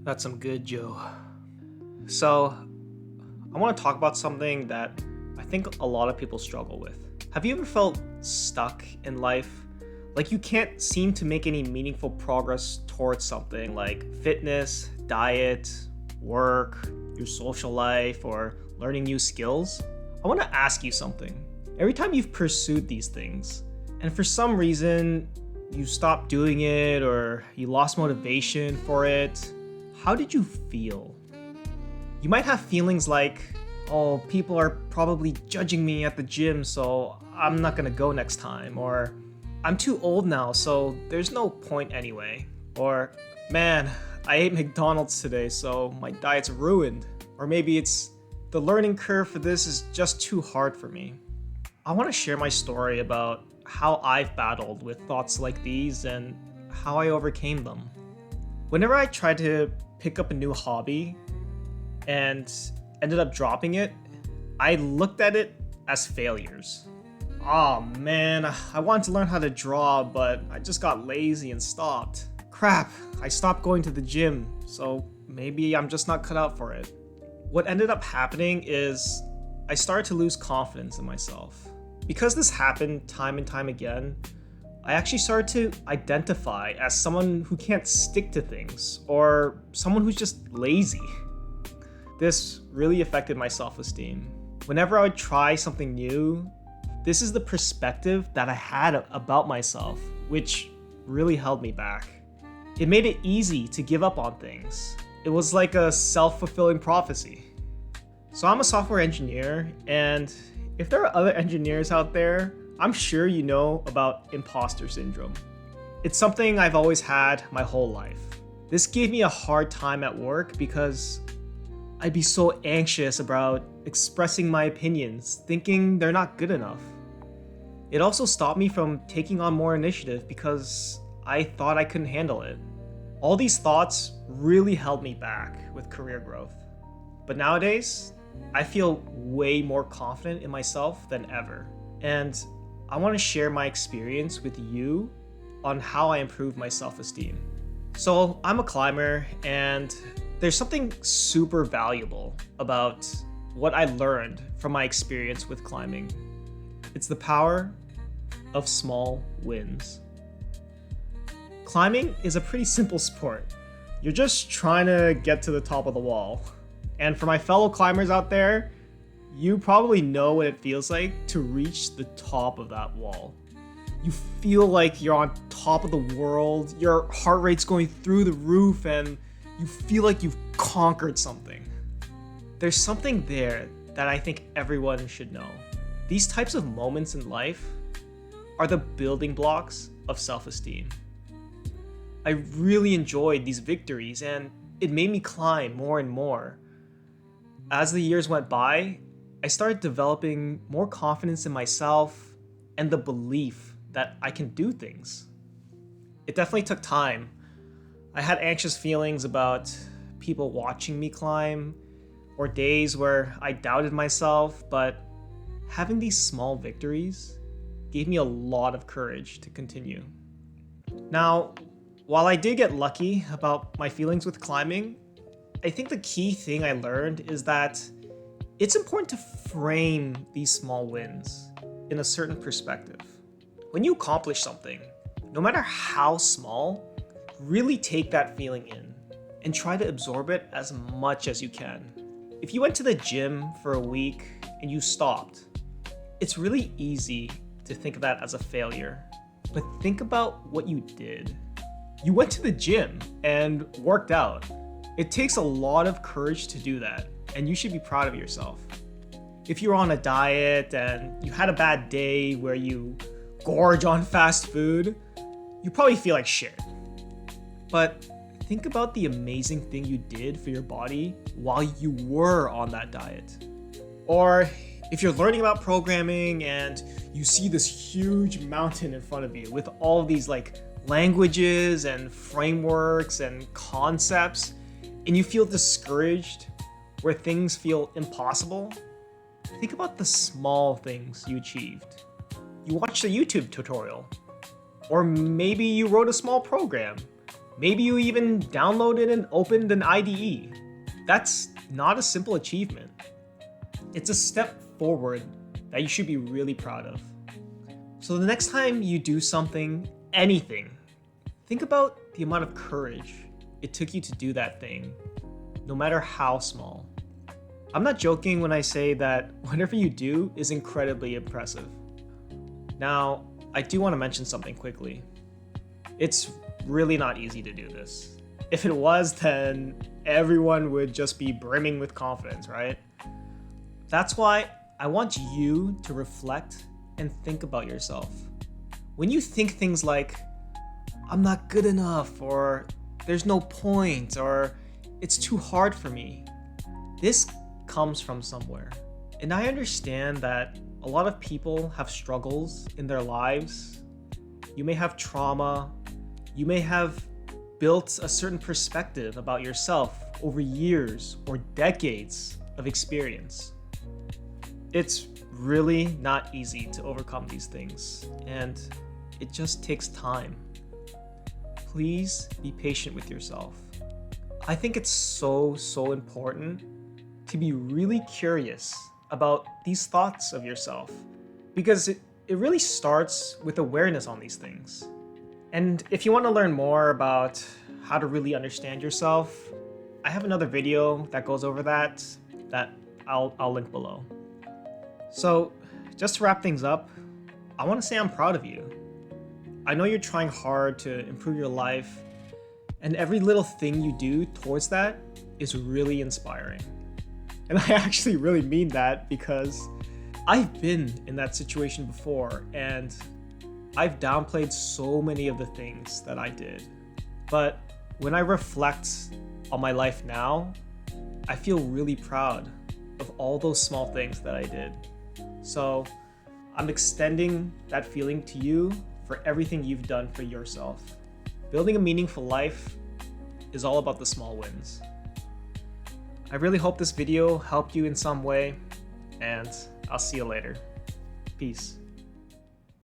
That's some good Joe. So, I want to talk about something that I think a lot of people struggle with. Have you ever felt stuck in life? Like you can't seem to make any meaningful progress towards something like fitness, diet, work, your social life, or learning new skills? I want to ask you something. Every time you've pursued these things, and for some reason you stopped doing it or you lost motivation for it, how did you feel? You might have feelings like, oh, people are probably judging me at the gym, so I'm not gonna go next time. Or, I'm too old now, so there's no point anyway. Or, man, I ate McDonald's today, so my diet's ruined. Or maybe it's the learning curve for this is just too hard for me. I wanna share my story about how I've battled with thoughts like these and how I overcame them. Whenever I tried to pick up a new hobby and ended up dropping it, I looked at it as failures. Oh man, I wanted to learn how to draw, but I just got lazy and stopped. Crap, I stopped going to the gym, so maybe I'm just not cut out for it. What ended up happening is I started to lose confidence in myself. Because this happened time and time again, I actually started to identify as someone who can't stick to things or someone who's just lazy. This really affected my self-esteem. Whenever I would try something new, this is the perspective that I had about myself, which really held me back. It made it easy to give up on things. It was like a self-fulfilling prophecy. So I'm a software engineer, and if there are other engineers out there, I'm sure you know about imposter syndrome. It's something I've always had my whole life. This gave me a hard time at work because I'd be so anxious about expressing my opinions, thinking they're not good enough. It also stopped me from taking on more initiative because I thought I couldn't handle it. All these thoughts really held me back with career growth. But nowadays, I feel way more confident in myself than ever. And I want to share my experience with you on how I improved my self-esteem. So I'm a climber, and there's something super valuable about what I learned from my experience with climbing. It's the power of small wins. Climbing is a pretty simple sport. You're just trying to get to the top of the wall. And for my fellow climbers out there, you probably know what it feels like to reach the top of that wall. You feel like you're on top of the world, your heart rate's going through the roof, and you feel like you've conquered something. There's something there that I think everyone should know. These types of moments in life are the building blocks of self-esteem. I really enjoyed these victories, and it made me climb more and more. As the years went by, I started developing more confidence in myself and the belief that I can do things. It definitely took time. I had anxious feelings about people watching me climb, or days where I doubted myself, but having these small victories gave me a lot of courage to continue. Now, while I did get lucky about my feelings with climbing, I think the key thing I learned is that it's important to frame these small wins in a certain perspective. When you accomplish something, no matter how small, really take that feeling in and try to absorb it as much as you can. If you went to the gym for a week and you stopped, it's really easy to think of that as a failure. But think about what you did. You went to the gym and worked out. It takes a lot of courage to do that, and you should be proud of yourself. If you're on a diet and you had a bad day where you gorge on fast food, you probably feel like shit. But think about the amazing thing you did for your body while you were on that diet. Or if you're learning about programming and you see this huge mountain in front of you with all of these languages and frameworks and concepts, and you feel discouraged where things feel impossible, think about the small things you achieved. You watched a YouTube tutorial, or maybe you wrote a small program, Maybe you even downloaded and opened an IDE. That's not a simple achievement. It's a step forward that you should be really proud of. So the next time you do something, anything, think about the amount of courage it took you to do that thing, no matter how small. I'm not joking when I say that whatever you do is incredibly impressive. Now, I do want to mention something quickly. It's really not easy to do this. If it was, then everyone would just be brimming with confidence, right? That's why I want you to reflect and think about yourself. When you think things like, I'm not good enough, or there's no point, or it's too hard for me, this comes from somewhere. And I understand that a lot of people have struggles in their lives. You may have trauma. You may have built a certain perspective about yourself over years or decades of experience. It's really not easy to overcome these things, and it just takes time. Please be patient with yourself. I think it's so important to be really curious about these thoughts of yourself, because it really starts with awareness on these things. And if you want to learn more about how to really understand yourself, I have another video that goes over that I'll link below. So just to wrap things up, I want to say I'm proud of you. I know you're trying hard to improve your life, and every little thing you do towards that is really inspiring. And I actually really mean that, because I've been in that situation before, and I've downplayed so many of the things that I did. But when I reflect on my life now, I feel really proud of all those small things that I did. So I'm extending that feeling to you for everything you've done for yourself. Building a meaningful life is all about the small wins. I really hope this video helped you in some way, and I'll see you later. Peace.